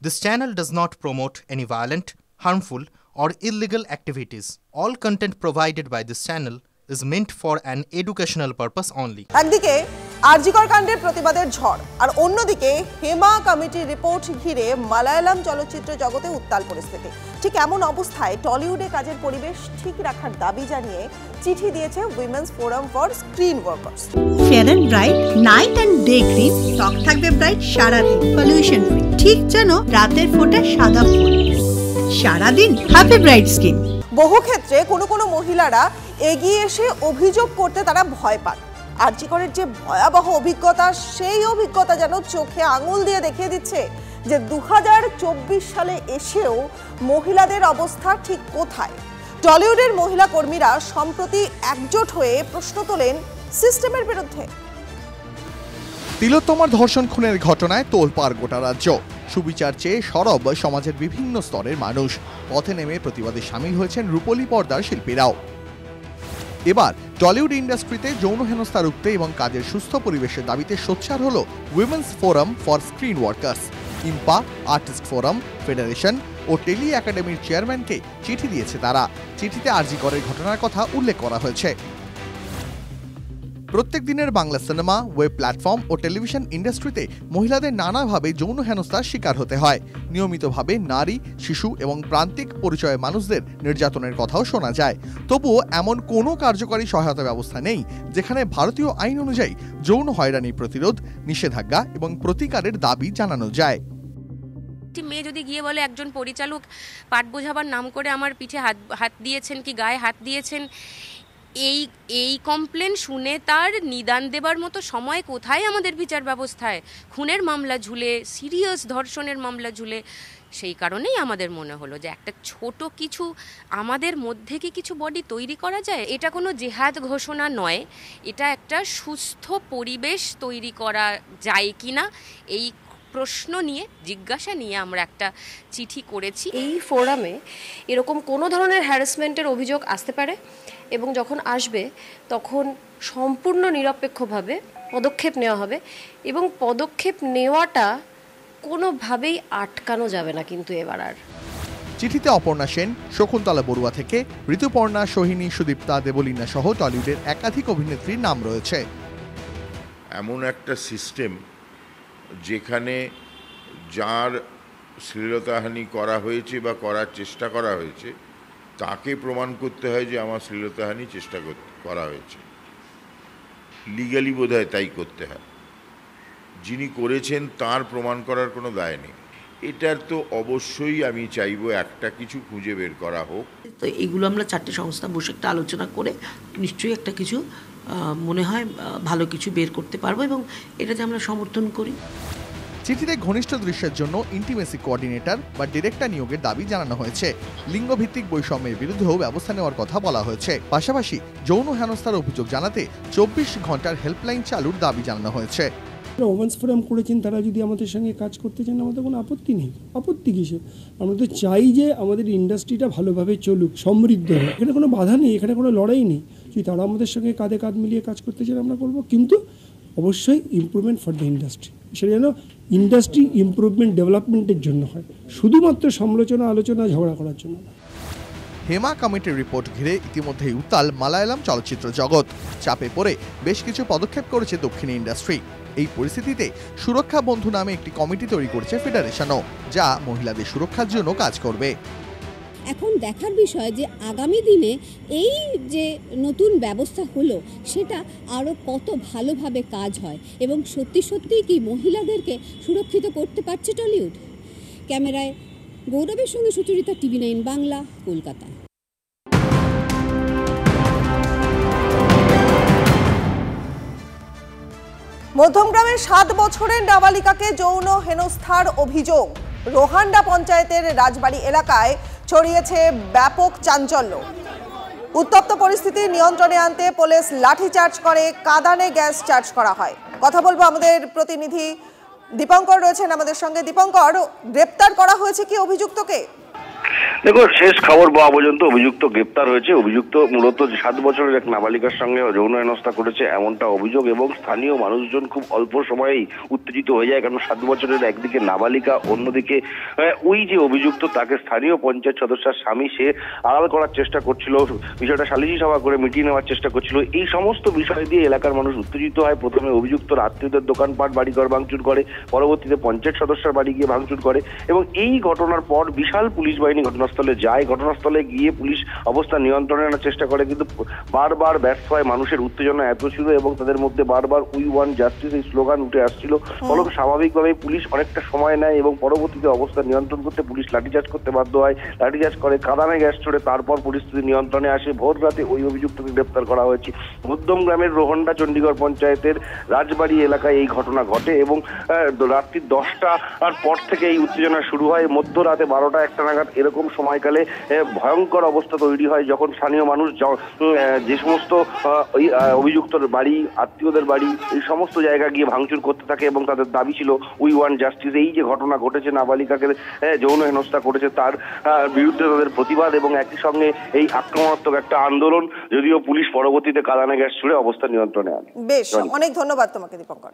This channel does not promote any violent, harmful, or illegal activities. All content provided by this channel is meant for an educational purpose only. একদিকে আরজিকর কাণ্ডের প্রতিবাদের ঝড় আর অন্যদিকে হেমা কমিটির report ঘিরে মালায়ালাম চলচ্চিত্র জগতে উত্তাল পরিস্থিতি। ঠিক এমন অবস্থায় টলিউডে কাজের পরিবেশ ঠিক রাখার দাবি জানিয়ে চিঠি দিয়েছে women's forum for screen workers. Fair and bright night and day cream ত্বক থাকবে ব্রাইট সারাদিন, পলিউশন ফ্রি, ঠিক যেন রাতের ফোঁটা সাদা ফুল। সারাদিন হ্যাপি ব্রাইট স্কিন। বহু ক্ষেত্রে কোনো মহিলারা এগিয়ে এসে অভিযোগ করতে তারা ভয় পান। আরজিকরের যে ভয়াবহ অভিজ্ঞতা, সেই অভিজ্ঞতা যেন চোখে আঙুল দিয়ে দেখিয়ে দিচ্ছে যে 2024 সালে এসেও মহিলাদের অবস্থা ঠিক কোথায়। টলিউডের মহিলা কর্মীরা সম্প্রতি একজোট হয়ে প্রশ্ন তোলেন সিস্টেমের বিরুদ্ধে। তিলোত্তমার ধর্ষণ খুনের ঘটনায় তোলপাড় গোটা রাজ্য। সুবিচার চেয়ে সরব সমাজের বিভিন্ন স্তরের মানুষ। পথে নেমে প্রতিবাদে সামিল হয়েছেন রূপলী পর্দার শিল্পীরাও। এবার টলিউড ইন্ডাস্ট্রিতে যৌন হেনস্থা রুখতে এবং কাজের সুস্থ পরিবেশের দাবিতে সোচ্চার হল women's forum for screen workers. IMPA, artist forum, federation ও টেলি একাডেমির চেয়ারম্যানকে চিঠি দিয়েছে তারা। চিঠিতে আরজিকরের ঘটনার কথা উল্লেখ করা হয়েছে। প্রত্যেক দিনের বাংলা সিনেমা, ওয়েব প্ল্যাটফর্ম ও টেলিভিশন ইন্ডাস্ট্রিতে মহিলাদের নানাভাবে যৌন হেনস্থার শিকার হতে হয়। নিয়মিতভাবে নারী, শিশু এবং প্রান্তিক পরিচয়ের মানুষদের নির্যাতনের কথাও শোনা যায়। তবুও এমন কোনো কার্যকরী সহায়তা ব্যবস্থা নেই যেখানে ভারতীয় আইন অনুযায়ী যৌন হয়রানি প্রতিরোধ, নিষেধাজ্ঞা এবং প্রতিকারের দাবি জানানো যায়। মেয়ে যদি গিয়ে বলে একজন পরিচালক পাঠ বোঝাবার নাম করে আমার পিঠে হাত দিয়েছেন কি গায়ে হাত দিয়েছেন, এই কমপ্লেন শুনে তার নিদান দেবার মতো সময় কোথায় আমাদের বিচার ব্যবস্থায়? খুনের মামলা ঝুলে, সিরিয়াস ধর্ষণের মামলা ঝুলে। সেই কারণেই আমাদের মনে হলো যে একটা ছোট কিছু আমাদের মধ্যে কি কিছু বডি তৈরি করা যায়। এটা কোনো জেহাদ ঘোষণা নয়, এটা একটা সুস্থ পরিবেশ তৈরি করা যায় কিনা এই প্রশ্ন নিয়ে, জিজ্ঞাসা নিয়ে আমরা একটা চিঠি করেছি। এই ফোরামে এরকম কোনো ধরনের হ্যারাসমেন্টের অভিযোগ আসতে পারে এবং যখন আসবে তখন সম্পূর্ণ নিরপেক্ষভাবে পদক্ষেপ নেওয়া হবে এবং পদক্ষেপ নেওয়াটা কোনোভাবেই আটকানো যাবে না কিন্তু এবার আর। চিঠিতে অপর্ণা সেন, শকুন্তলা বড়ুয়া থেকে ঋতুপর্ণা, সোহিনী, সুদীপ্তা, দেবলীনা সহ টলিউডের একাধিক অভিনেত্রীর নাম রয়েছে। এমন একটা সিস্টেম যেখানে যার শ্লীলতাহানি করা হয়েছে বা করার চেষ্টা করা হয়েছে তাকে প্রমাণ করতে হয় যে আমার শ্লীলতাহানি চেষ্টা করা হয়েছে। লিগালি বোধহয় তাই করতে হয়। যিনি করেছেন তার প্রমাণ করার কোনো দায় নেই। এটার তো অবশ্যই আমি চাইবো একটা কিছু খুঁজে বের করা হোক। তো এইগুলো আমরা চারটে সংস্থা বসে একটা আলোচনা করে নিশ্চয়ই একটা কিছু মনে হয় ভালো কিছু বের করতে পারবো এবং এটাতে আমরা সমর্থন করি। চিঠিতে ঘনিষ্ঠ দৃশ্যের জন্য ইন্টিমেসি কোঅর্ডিনেটর বা ডিরেক্টর নিয়োগের দাবি জানানো হয়েছে। লিঙ্গভিত্তিক বৈষম্যের বিরুদ্ধেও ব্যবস্থা নেওয়ার কথা বলা হয়েছে। পাশাপাশি যৌন হেনস্থার অভিযোগ জানাতে 24 ঘন্টার হেল্পলাইন চালুর দাবি জানানো হয়েছে। উইমেন্স ফোরাম করেছেন, তারা যদি আমাদের সঙ্গে কাজ করতে চান আমাদের কোনো আপত্তি নেই। আপত্তি কিসের? আমরা তো চাই যে আমাদের ইন্ডাস্ট্রিটা ভালোভাবে চলুক, সমৃদ্ধ হোক। এখানে কোনো বাধা নেই, এখানে কোনো লড়াই নেই। যদি তারা আমাদের সঙ্গে কাঁধে কাঁধ মিলিয়ে কাজ করতে চান আমরা করবো, কিন্তু অবশ্যই ইমপ্রুভমেন্ট ফর দ্য ইন্ডাস্ট্রি। সেটা যেন ইন্ডাস্ট্রি ইমপ্রুভমেন্ট, ডেভেলপমেন্টের জন্য হয়, শুধুমাত্র সমালোচনা, আলোচনা, ঝগড়া করার জন্য। হেমা কমিটির রিপোর্ট ঘিরে ইতিমধ্যেই উত্তাল মালায়ালাম চলচ্চিত্র জগৎ। চাপে পড়ে বেশ কিছু পদক্ষেপ করেছে দক্ষিণী ইন্ডাস্ট্রি। এই পরিস্থিতিতে সুরক্ষা বন্ধু নামে একটি কমিটি তৈরি করছে ফেডারেশনও, যা মহিলাদের সুরক্ষার জন্য কাজ করবে। এখন দেখার বিষয় যে আগামী দিনে এই যে নতুন ব্যবস্থা হলো সেটা আরও কত ভালোভাবে কাজ হয় এবং সত্যি সত্যিই কি মহিলাদেরকে সুরক্ষিত করতে পারছে টলিউড। ক্যামেরায় গৌরবের সঙ্গে সুচরিতা, TV9 বাংলা, কলকাতা। মধ্যমগ্রামের 7 বছরের নাবালিকাকে যৌন হেনস্থার অভিযোগ। রোহান্ডা পঞ্চায়েতের রাজবাড়ি এলাকায় ছড়িয়েছে ব্যাপক চাঞ্চল্য। উত্তপ্ত পরিস্থিতি নিয়ন্ত্রণে আনতে পুলিশ লাঠিচার্জ করে, কাঁদানে গ্যাস চার্জ করা হয়। কথা বলবো আমাদের প্রতিনিধি দীপঙ্কর রয়েছেন আমাদের সঙ্গে। দীপঙ্কর, গ্রেপ্তার করা হয়েছে কি অভিযুক্তকে? দেখো, শেষ খবর পাওয়া পর্যন্ত অভিযুক্ত গ্রেপ্তার হয়েছে। অভিযুক্ত মূলত 7 বছরের এক নাবালিকার সঙ্গে যৌন হেনস্থা করেছে এমনটা অভিযোগ, এবং স্থানীয় মানুষজন খুব অল্প সময়েই উত্তেজিত হয়ে যায়। কারণ 7 বছরের একদিকে নাবালিকা, অন্যদিকে ওই যে অভিযুক্ত তাকে স্থানীয় পঞ্চায়েত সদস্যের স্বামী সে আড়াল করার চেষ্টা করছিল, বিষয়টা সালিশি সভা করে মিটিয়ে নেওয়ার চেষ্টা করছিল। এই সমস্ত বিষয় দিয়ে এলাকার মানুষ উত্তেজিত হয়। প্রথমে অভিযুক্ত আত্মীয়দের দোকানপাট বাড়িঘর ভাঙচুর করে, পরবর্তীতে পঞ্চায়েত সদস্যের বাড়ি গিয়ে ভাঙচুর করে, এবং এই ঘটনার পর বিশাল পুলিশ বাহিনী ঘটনাস্থলে যায়। ঘটনাস্থলে গিয়ে পুলিশ অবস্থা নিয়ন্ত্রণে আনার চেষ্টা করে, কিন্তু বারবার ব্যর্থ হয়। মানুষের উত্তেজনা এত ছিল এবং তাদের মধ্যে বারবার উই ওয়ান্ট জাস্টিস এই স্লোগান উঠে আসছিল। ফলে স্বাভাবিকভাবেই পুলিশ অনেকটা সময় নেয় এবং পরবর্তীতে অবস্থা নিয়ন্ত্রণ করতে পুলিশ লাঠিচার্জ করতে বাধ্য হয়। লাঠিচার্জ করে, কাঁদানে গ্যাস ছড়ে, তারপর পরিস্থিতি নিয়ন্ত্রণে আসে। ভোর রাতে ওই অভিযুক্তকে গ্রেপ্তার করা হয়েছে। মধ্যম গ্রামের রোহন্ডা চণ্ডীগড় পঞ্চায়েতের রাজবাড়ি এলাকায় এই ঘটনা ঘটে, এবং রাত্রি 10টার পর থেকে এই উত্তেজনা শুরু হয়। মধ্যরাতে 12টা-1টা নাগাদ এরকম সময়কালে ভয়ঙ্কর অবস্থা তৈরি হয়, যখন স্থানীয় মানুষ যে সমস্ত অভিযুক্তর বাড়ি, আত্মীয়দের বাড়ি, এই সমস্ত জায়গা গিয়ে ভাঙচুর করতে থাকে, এবং তাদের দাবি ছিল উই ওয়ান্ট জাস্টিস। এই যে ঘটনা ঘটেছে, নাবালিকাকে যৌন হেনস্থা করেছে, তার বিরুদ্ধে তাদের প্রতিবাদ এবং একই সঙ্গে এই আক্রমণাত্মক একটা আন্দোলন। যদিও পুলিশ পরবর্তীতে কাঁদানে গ্যাস ছুড়ে অবস্থা নিয়ন্ত্রণে আনে। বেশ, অনেক ধন্যবাদ তোমাকে দীপঙ্কর।